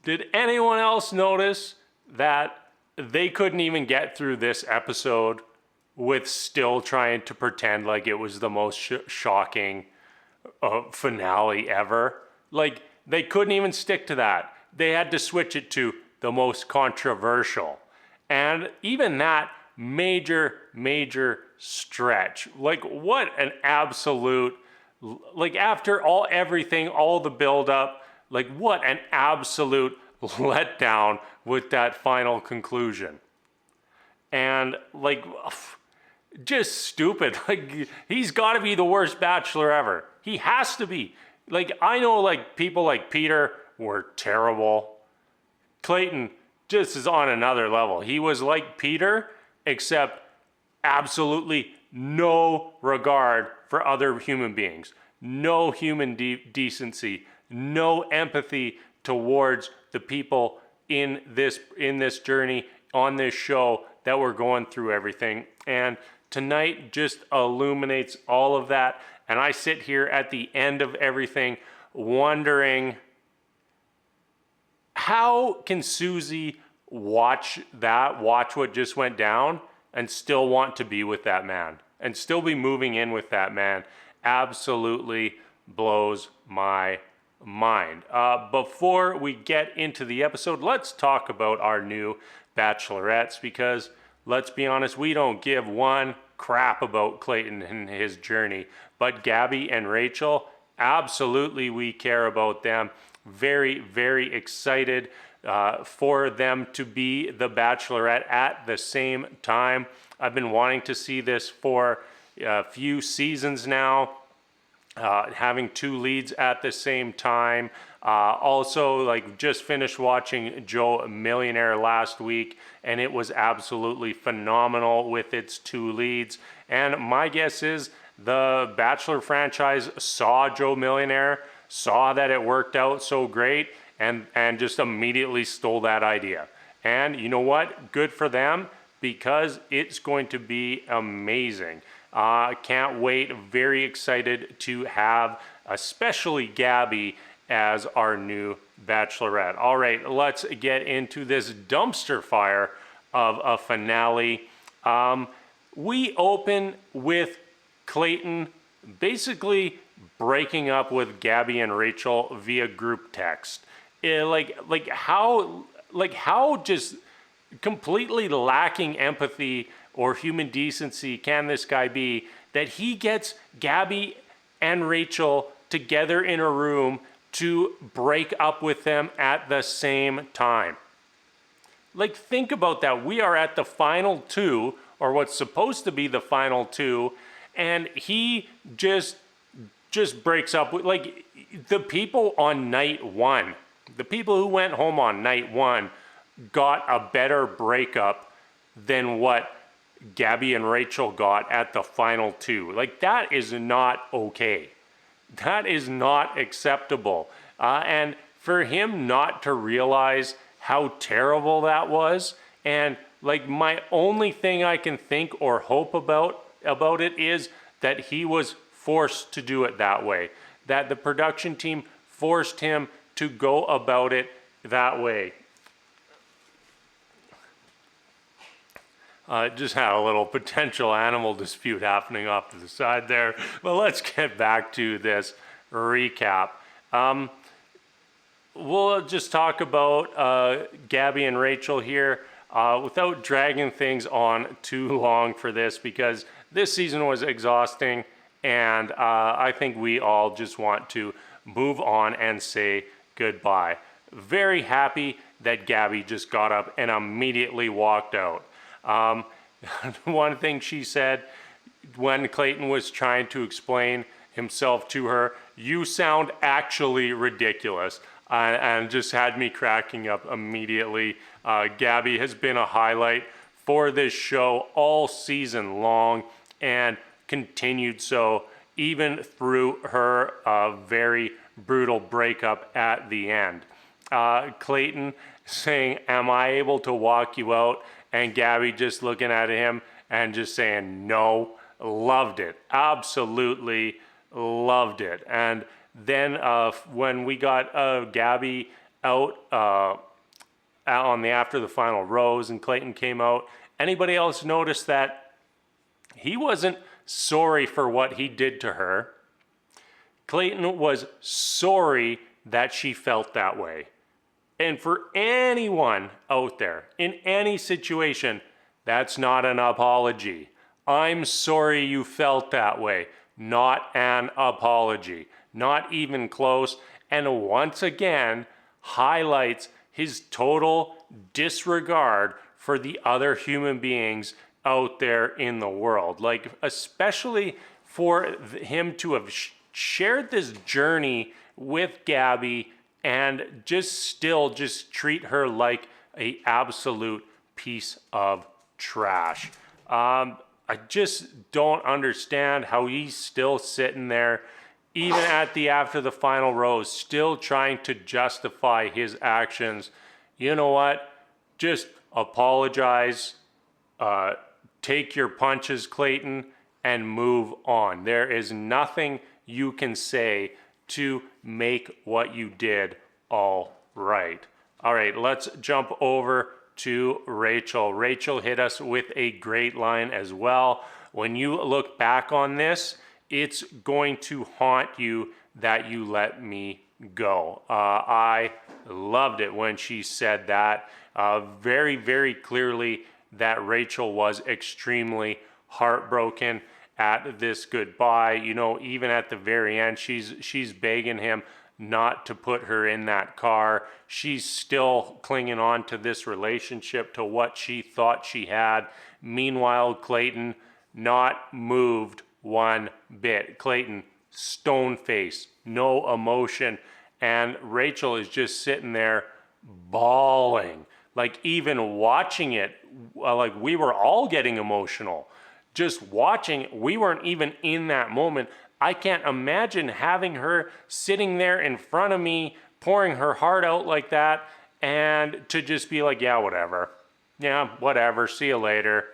Did anyone else notice that they couldn't even get through this episode with still trying to pretend like it was the most shocking finale ever? Like, they couldn't even stick to that. They had to switch it to the most controversial. And even that major stretch. Like, what an absolute, like, after everything, all the build up, like, what an absolute letdown with that final conclusion. And, like, just stupid. Like, he's got to be the worst bachelor ever. He has to be. Like, I know, like, people like Peter were terrible. Clayton just is on another level. He was like Peter, except absolutely no regard for other human beings. No human decency. No empathy towards the people in this journey, on this show, that we're going through everything. And tonight just illuminates all of that. And I sit here at the end of everything wondering, how can Susie watch what just went down and still want to be with that man and still be moving in with that man? Absolutely blows my mind. Before we get into the episode, let's talk about our new Bachelorettes, because let's be honest, we don't give one crap about Clayton and his journey, but Gabby and Rachel, absolutely we care about them. Very excited for them to be the Bachelorette at the same time. I've been wanting to see this for a few seasons now. Having two leads at the same time. Also, like, just finished watching Joe Millionaire last week, and it was absolutely phenomenal with its two leads. And my guess is the Bachelor franchise saw Joe Millionaire, saw that it worked out so great, and just immediately stole that idea. And you know what? Good for them, because it's going to be amazing. Can't wait. Very excited to have especially Gabby as our new Bachelorette. All right, let's get into this dumpster fire of a finale. We open with Clayton basically breaking up with Gabby and Rachel via group text. How just completely lacking empathy or human decency can this guy be, that he gets Gabby and Rachel together in a room to break up with them at the same time? Like, think about that. We are at the final two, or what's supposed to be the final two, and he just breaks up with, like, the people on night one. The people who went home on night one got a better breakup than what Gabby and Rachel got at the final two. Like, that is not okay. That is not acceptable. And for him not to realize how terrible that was, and like, my only thing I can think or hope about it is that he was forced to do it that way. That the production team forced him to go about it that way. Just had a little potential animal dispute happening off to the side there. But let's get back to this recap. We'll just talk about Gabby and Rachel here without dragging things on too long for this, because this season was exhausting, and I think we all just want to move on and say goodbye. Very happy that Gabby just got up and immediately walked out. One thing she said when Clayton was trying to explain himself to her, "You sound actually ridiculous," and just had me cracking up immediately. Gabby has been a highlight for this show all season long, and continued so even through her very brutal breakup at the end. Clayton saying, "Am I able to walk you out?" And Gabby just looking at him and just saying no. Loved it. Absolutely loved it. And then when we got Gabby out on the after the final rose, and Clayton came out. Anybody else notice that he wasn't sorry for what he did to her? Clayton was sorry that she felt that way. And for anyone out there in any situation, that's not an apology. I'm sorry you felt that way. Not an apology. Not even close. And once again, highlights his total disregard for the other human beings out there in the world. Like, especially for him to have shared this journey with Gabby and just treat her like a absolute piece of trash. I just don't understand how he's still sitting there, even at the after the final rose, still trying to justify his actions. You know what? Just apologize, take your punches, Clayton, and move on. There is nothing you can say to make what you did all right. All right, let's jump over to Rachel. Rachel hit us with a great line as well. When you look back on this, it's going to haunt you that you let me go. I loved it when she said that. Very, very clearly that Rachel was extremely heartbroken at this goodbye. You know, even at the very end, she's begging him not to put her in that car. She's still clinging on to this relationship, to what she thought she had. Meanwhile, Clayton not moved one bit. Clayton, stone face, no emotion. And Rachel is just sitting there bawling. Like, even watching it, like, we were all getting emotional. Just watching, we weren't even in that moment. I can't imagine having her sitting there in front of me, pouring her heart out like that, and to just be like, yeah, whatever. Yeah, whatever, see you later.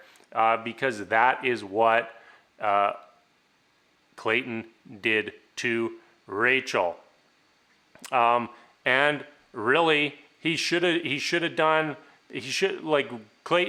Because that is what Clayton did to Rachel. And really, Clayton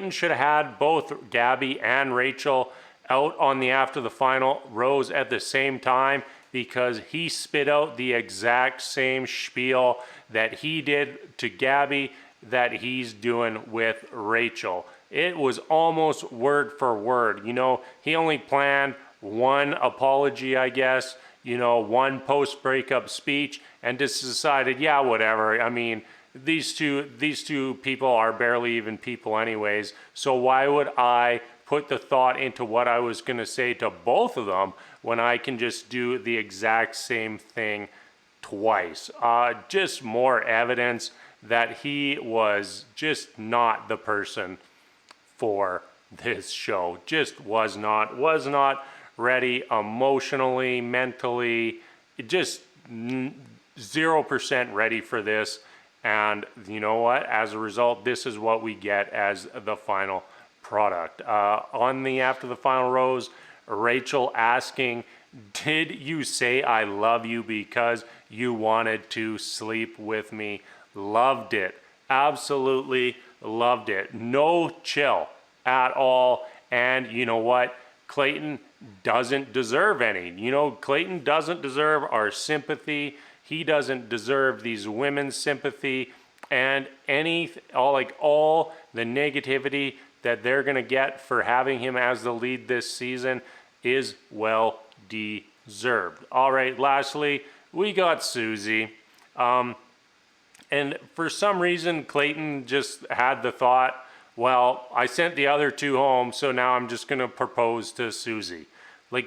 should have had both Gabby and Rachel out on the after the final rose at the same time, because he spit out the exact same spiel that he did to Gabby that he's doing with Rachel. It was almost word for word. You know, he only planned one apology, I guess, you know, one post-breakup speech, and just decided, yeah, whatever. I mean, these two people are barely even people anyways, so why would I put the thought into what I was going to say to both of them when I can just do the exact same thing twice? Just more evidence that he was just not the person for this show. Just was not ready emotionally, mentally, just 0% ready for this. And you know what? As a result, this is what we get as the final product. On the after the final rose, Rachel asking, did you say I love you because you wanted to sleep with me? Loved it. Absolutely loved it. No chill at all. And you know what? Clayton doesn't deserve any. You know, Clayton doesn't deserve our sympathy. He doesn't deserve these women's sympathy, and all the negativity that they're going to get for having him as the lead this season is well deserved. All right, lastly, we got Susie. And for some reason, Clayton just had the thought, well, I sent the other two home, so now I'm just going to propose to Susie. How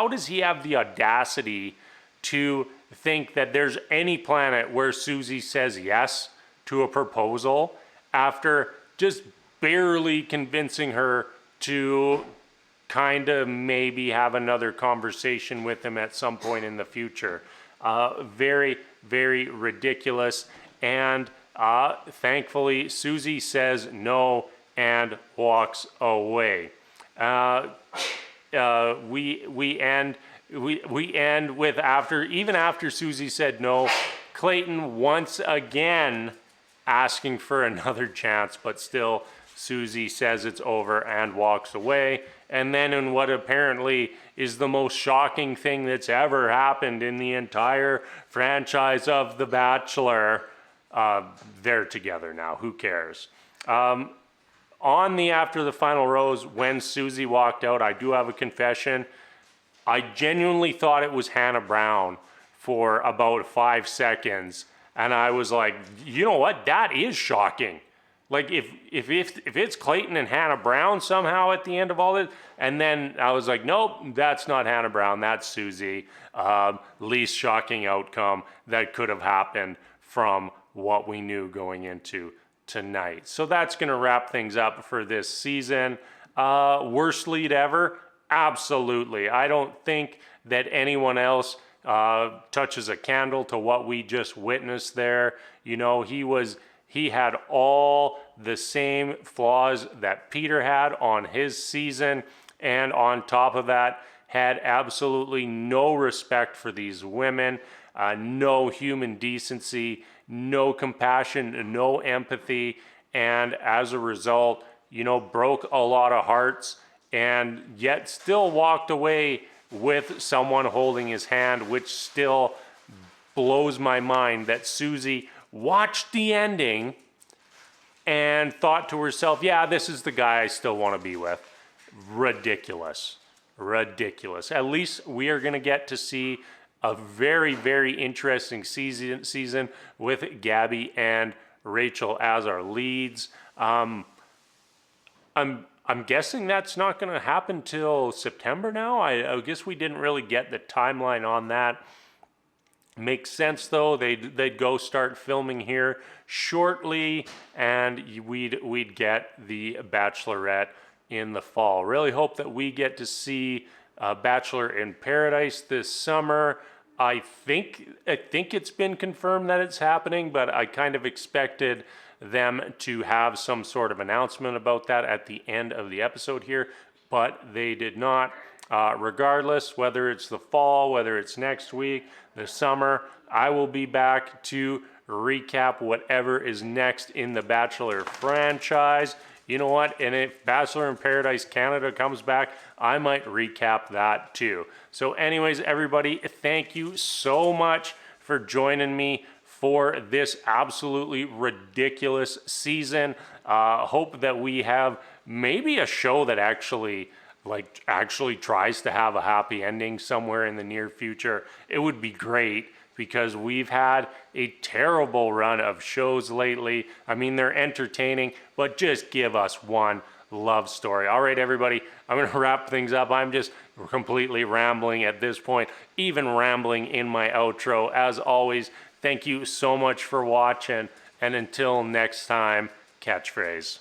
does he have the audacity to think that there's any planet where Susie says yes to a proposal after just barely convincing her to kind of maybe have another conversation with him at some point in the future? Very, very ridiculous. And thankfully, Susie says no and walks away. We end with after Susie said no, Clayton once again asking for another chance, but still Susie says it's over and walks away. And then in what apparently is the most shocking thing that's ever happened in the entire franchise of The Bachelor, they're together now. Who cares? On the After the Final Rose, when Susie walked out, I do have a confession. I genuinely thought it was Hannah Brown for about 5 seconds. And I was like, you know what? That is shocking. Like if it's Clayton and Hannah Brown somehow at the end of all this, and then I was like, nope, that's not Hannah Brown, that's Susie. Least shocking outcome that could have happened from what we knew going into tonight. So that's going to wrap things up for this season. Worst lead ever? Absolutely. I don't think that anyone else touches a candle to what we just witnessed there. You know, he had all the same flaws that Peter had on his season, and on top of that, had absolutely no respect for these women, no human decency, no compassion, no empathy, and as a result, you know, broke a lot of hearts, and yet still walked away with someone holding his hand, which still blows my mind that Susie watched the ending and thought to herself, yeah, this is the guy I still want to be with. Ridiculous. Ridiculous. At least we are going to get to see a very, very interesting season with Gabby and Rachel as our leads. I'm guessing that's not going to happen till September now. I guess we didn't really get the timeline on that. Makes sense though. They'd go start filming here shortly, and we'd get the Bachelorette in the fall. Really hope that we get to see Bachelor in Paradise this summer. I think it's been confirmed that it's happening, but I kind of expected them to have some sort of announcement about that at the end of the episode here, but they did not. Regardless, whether it's the fall, whether it's next week, the summer, I will be back to recap whatever is next in the Bachelor franchise. You know what? And if Bachelor in Paradise Canada comes back, I might recap that too. So anyways, everybody, thank you so much for joining me for this absolutely ridiculous season. Hope that we have maybe a show that actually tries to have a happy ending somewhere in the near future. It would be great, because we've had a terrible run of shows lately. I mean, they're entertaining, but just give us one love story. All right, everybody, I'm going to wrap things up. I'm just completely rambling at this point, even rambling in my outro. As always, thank you so much for watching, and until next time, catchphrase.